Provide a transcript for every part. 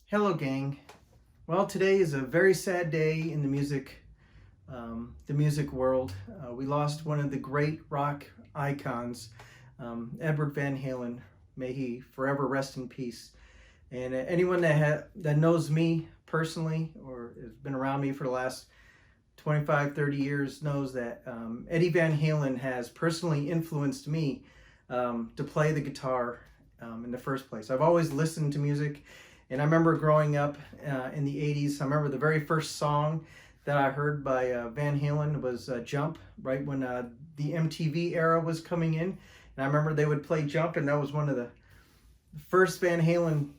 Hello, gang. Well, today is a very sad day in the music world. We lost one of the great rock icons, Edward Van Halen. May he forever rest in peace. And anyone that knows me personally or has been around me for the last 25, 30 years knows that Eddie Van Halen has personally influenced me to play the guitar in the first place. I've always listened to music, and I remember growing up in the 80s. I remember the very first song that I heard by Van Halen was Jump, right when the MTV era was coming in. And I remember they would play Jump, and that was one of the first Van Halen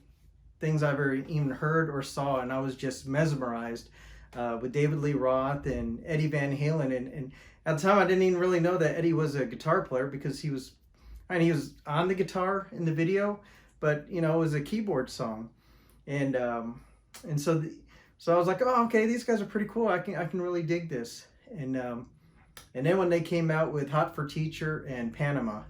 things I ever even heard or saw, and I was just mesmerized with David Lee Roth and Eddie Van Halen. And at the time, I didn't even really know that Eddie was a guitar player because he was on the guitar in the video, but it was a keyboard song, and so I was like, oh, okay, these guys are pretty cool. I can really dig this. And then when they came out with Hot for Teacher and Panama,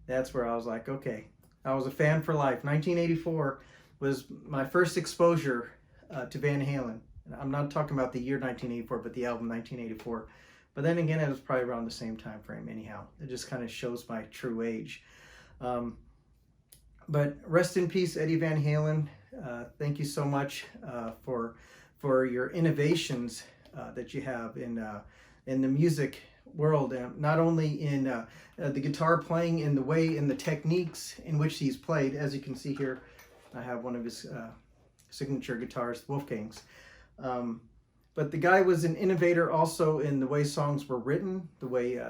that's where I was like, okay, I was a fan for life. 1984 was my first exposure to Van Halen. I'm not talking about the year 1984, but the album 1984. But then again, it was probably around the same time frame anyhow. It just kind of shows my true age. But rest in peace, Eddie Van Halen. Thank you so much for your innovations that you have in the music world, not only in the guitar playing, in the techniques in which he's played. As you can see here, I have one of his signature guitars, Wolfgang's. But the guy was an innovator also in the way songs were written, the way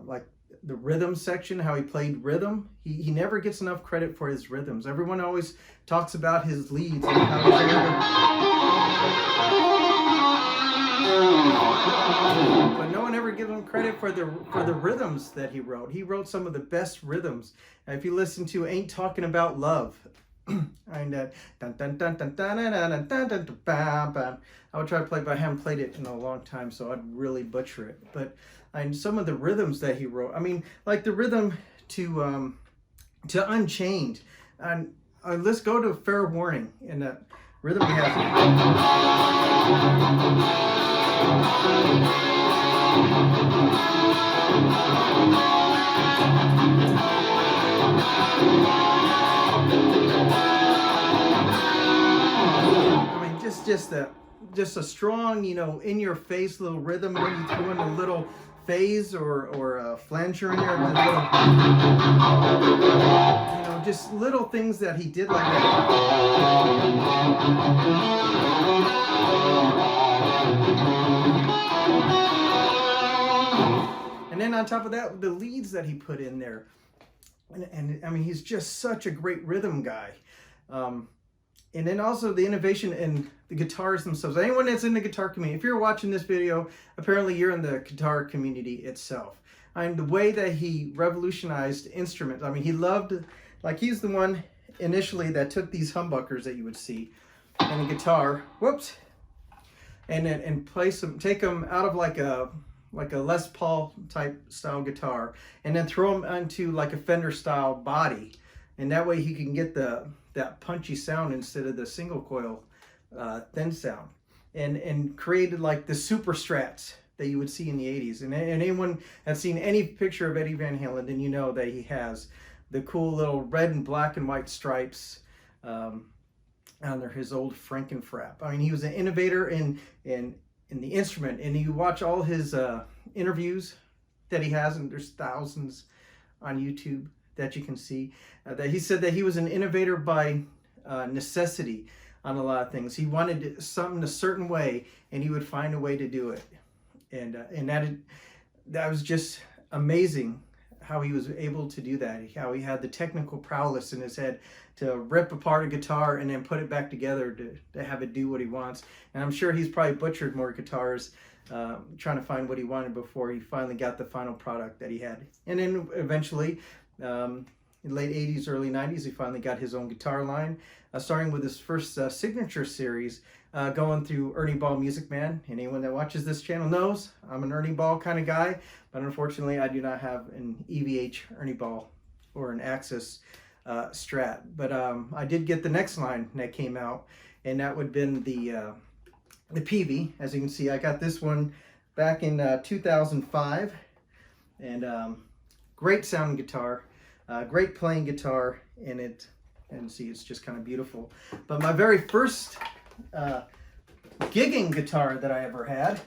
like the rhythm section, how he played rhythm. He never gets enough credit for his rhythms. Everyone always talks about his leads and how he's but no one ever gives him credit for the rhythms that he wrote. He wrote some of the best rhythms. If you listen to "Ain't Talking About Love," and I would try to play, but I haven't played it in a long time, so I'd really butcher it. But some of the rhythms that he wrote, like the rhythm to Unchained, and let's go to Fair Warning, and the rhythm he has. Just a strong, in your face little rhythm when you throw in a little phase or a flanger in there, just little things that he did like that. And then on top of that, the leads that he put in there, and he's just such a great rhythm guy. And then also the innovation in the guitars themselves. Anyone that's in the guitar community, if you're watching this video, apparently you're in the guitar community itself. The way that he revolutionized instruments. He loved, he's the one initially that took these humbuckers that you would see in a guitar, and place them, take them out of like a Les Paul type style guitar, and then throw them onto like a Fender style body, and that way he can get that punchy sound instead of the single coil thin sound, and created like the super strats that you would see in the 80s. And anyone that's seen any picture of Eddie Van Halen, then you know that he has the cool little red and black and white stripes under his old Frankenfrap. He was an innovator in the instrument, and you watch all his interviews that he has, and there's thousands on YouTube that you can see, that he said that he was an innovator by necessity on a lot of things. He wanted something a certain way, and he would find a way to do it. And that was just amazing how he was able to do that, how he had the technical prowess in his head to rip apart a guitar and then put it back together to have it do what he wants. And I'm sure he's probably butchered more guitars trying to find what he wanted before he finally got the final product that he had. And then eventually, in the late 80s, early 90s, he finally got his own guitar line, starting with his first signature series, going through Ernie Ball Music Man. And anyone that watches this channel knows I'm an Ernie Ball kind of guy, but unfortunately I do not have an EVH Ernie Ball or an Axis Strat. But I did get the next line that came out, and that would have been the Peavey. As you can see, I got this one back in 2005, and great sounding guitar, great playing guitar, and see, it's just kind of beautiful. But my very first gigging guitar that I ever had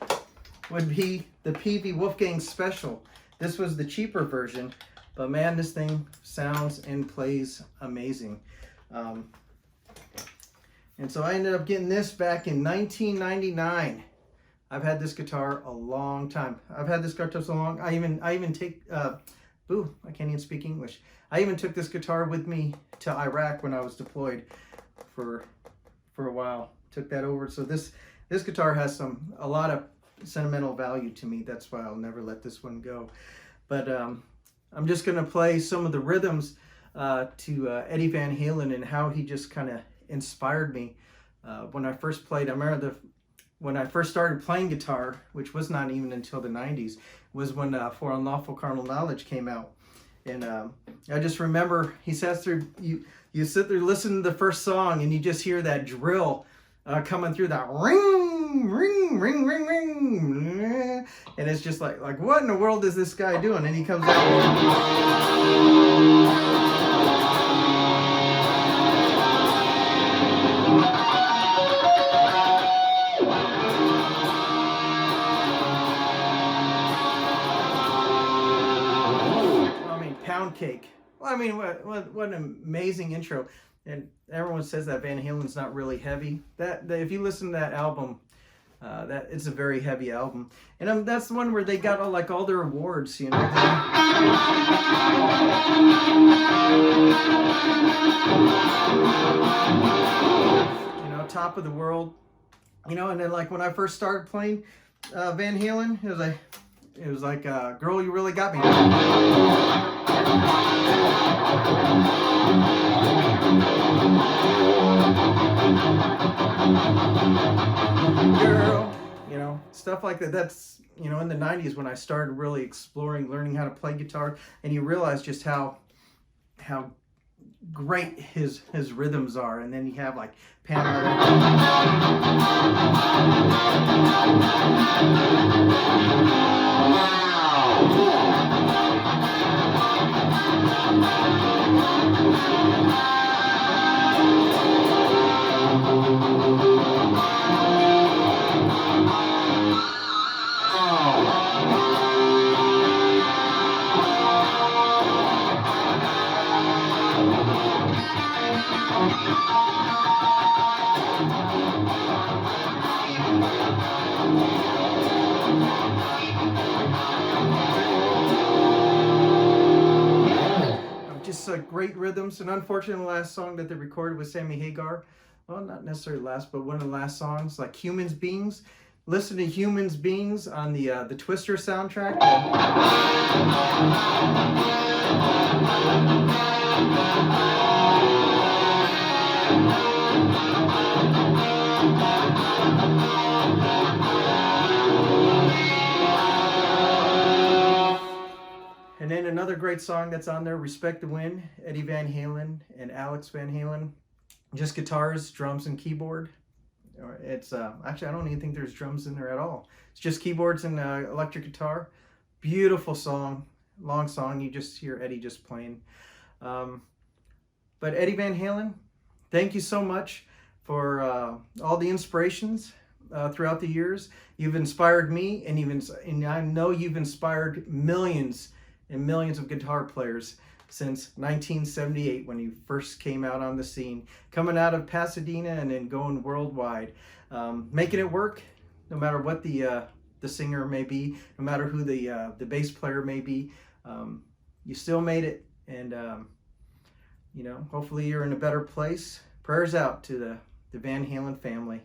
would be the Peavey Wolfgang Special. This was the cheaper version, but man, this thing sounds and plays amazing. And so I ended up getting this back in 1999. I've had this guitar a long time. I've had this guitar so long. I even take I can't even speak English. I even took this guitar with me to Iraq when I was deployed for a while. Took that over. So this guitar has a lot of sentimental value to me. That's why I'll never let this one go. But I'm just gonna play some of the rhythms to Eddie Van Halen and how he just kind of inspired me when I first played. I remember when I first started playing guitar, which was not even until the 90s, was when For Unlawful Carnal Knowledge came out. And I just remember he says through, you sit there, listen to the first song, and you just hear that drill coming through, that ring, ring, ring, ring, ring. And it's just like what in the world is this guy doing? And he comes out. Pound cake. Well, I mean, what an amazing intro. And everyone says that Van Halen's not really heavy. That if you listen to that album, that it's a very heavy album. And that's the one where they got all their awards, you know. You know, top of the world. You know, and then when I first started playing Van Halen, it was like, girl, you really got me. Girl, you know, stuff like that. That's, you know, in the 90s when I started really exploring, learning how to play guitar, and you realize just how great his rhythms are. And then you have great rhythms. And unfortunately, the last song that they recorded with Sammy Hagar, well, not necessarily last, but one of the last songs, like Humans Beings. Listen to Humans Beings on the Twister soundtrack. And then another great song that's on there, Respect the Wind, Eddie Van Halen and Alex Van Halen. Just guitars, drums, and keyboard. It's actually, I don't even think there's drums in there at all. It's just keyboards and electric guitar. Beautiful song, long song. You just hear Eddie just playing. But Eddie Van Halen, thank you so much for all the inspirations throughout the years. You've inspired me, and I know you've inspired millions and millions of guitar players since 1978 when you first came out on the scene, coming out of Pasadena and then going worldwide, making it work no matter what the singer may be, no matter who the bass player may be. You still made it, and you know, hopefully you're in a better place. Prayers out to the Van Halen family.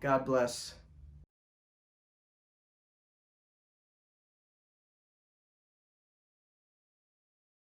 God bless.